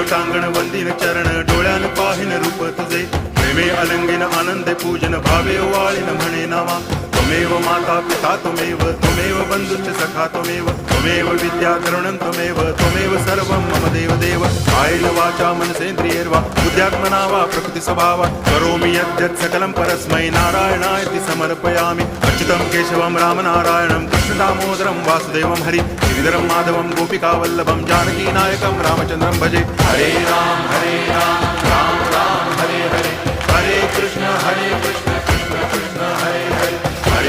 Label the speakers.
Speaker 1: कांगण वंदिन चरण डोळ्यान पाहिन रूप तुझे प्रेमे अलंगिन आनंदे पूजन भावे वाळीन म्हणे नामा त्वमेव माता पिता त्वमेव बंधुश्च सखा त्वमेव विद्या द्रविणं त्वमेव सर्वं मम देव कायेन वाचा मनसेन्द्रियैर्वा बुद्ध्यात्मना वा प्रकृति स्वभावात् करोमि यद्यत् सकलं परस्मै नारायणायति समर्पयामि अच्युतं केशवं रामनारायणं कृष्णदामोदरं वासुदेवं हरि गिरिधरं माधवं गोपिकावल्लभं जानकीनायकं रामचन्द्रं भजे हरे राम राम राम हरे हरे हरे कृष्ण